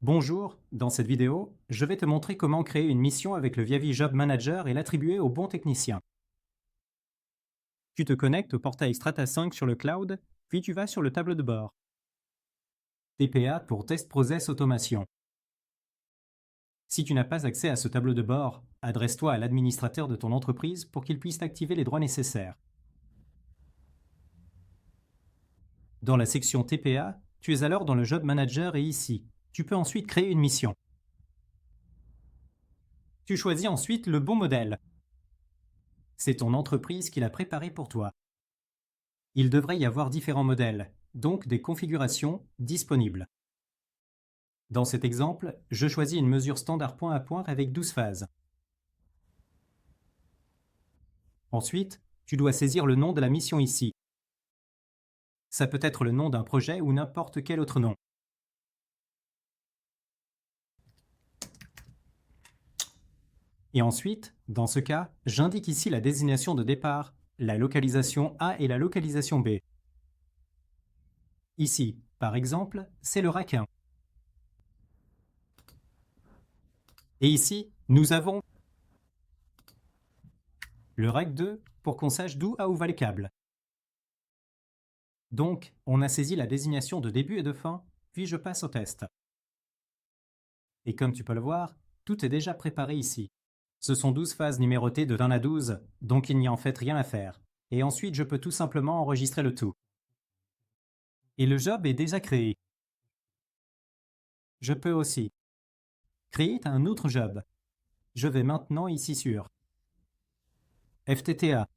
Bonjour, dans cette vidéo, je vais te montrer comment créer une mission avec le Viavi Job Manager et l'attribuer au bon technicien. Tu te connectes au portail Strata 5 sur le cloud, puis tu vas sur le tableau de bord. TPA pour Test Process Automation. Si tu n'as pas accès à ce tableau de bord, adresse-toi à l'administrateur de ton entreprise pour qu'il puisse activer les droits nécessaires. Dans la section TPA, tu es alors dans le Job Manager et ici, tu peux ensuite créer une mission. Tu choisis ensuite le bon modèle. C'est ton entreprise qui l'a préparé pour toi. Il devrait y avoir différents modèles, donc des configurations disponibles. Dans cet exemple, je choisis une mesure standard point à point avec 12 phases. Ensuite, tu dois saisir le nom de la mission ici. Ça peut être le nom d'un projet ou n'importe quel autre nom. Et ensuite, dans ce cas, j'indique ici la désignation de départ, la localisation A et la localisation B. Ici, par exemple, c'est le rack 1. Et ici, nous avons le rack 2 pour qu'on sache d'où à où va les câbles. Donc, on a saisi la désignation de début et de fin, puis je passe au test. Et comme tu peux le voir, tout est déjà préparé ici. Ce sont 12 phases numérotées de 1 à 12, donc il n'y a en fait rien à faire. Et ensuite, je peux tout simplement enregistrer le tout. Et le job est déjà créé. Je peux aussi créer un autre job. Je vais maintenant ici sur FTTA.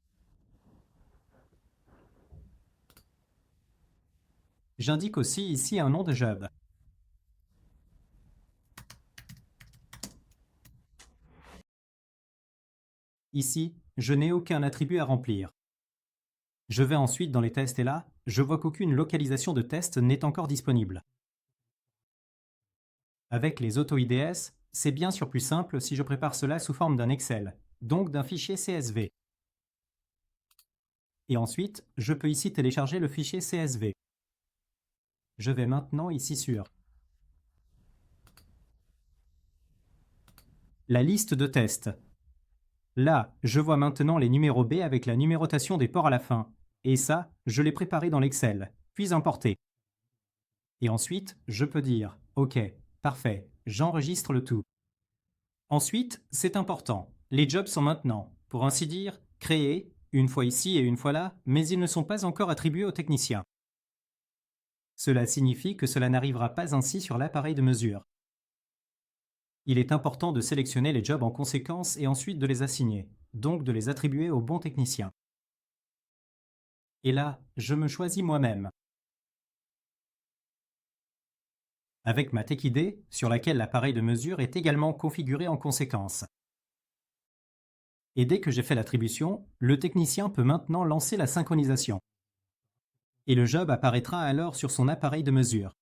J'indique aussi ici un nom de job. Ici, je n'ai aucun attribut à remplir. Je vais ensuite dans les tests et là, je vois qu'aucune localisation de test n'est encore disponible. Avec les auto-IDS, c'est bien sûr plus simple si je prépare cela sous forme d'un Excel, donc d'un fichier CSV. Et ensuite, je peux ici télécharger le fichier CSV. Je vais maintenant ici sur la liste de tests. Là, je vois maintenant les numéros B avec la numérotation des ports à la fin. Et ça, je l'ai préparé dans l'Excel, puis importé. Et ensuite, je peux dire « Ok, parfait, j'enregistre le tout ». Ensuite, c'est important, les jobs sont maintenant, pour ainsi dire, créés, une fois ici et une fois là, mais ils ne sont pas encore attribués aux techniciens. Cela signifie que cela n'arrivera pas ainsi sur l'appareil de mesure. Il est important de sélectionner les jobs en conséquence et ensuite de les assigner, donc de les attribuer au bon technicien. Et là, je me choisis moi-même. Avec ma TechID, sur laquelle l'appareil de mesure est également configuré en conséquence. Et dès que j'ai fait l'attribution, le technicien peut maintenant lancer la synchronisation. Et le job apparaîtra alors sur son appareil de mesure.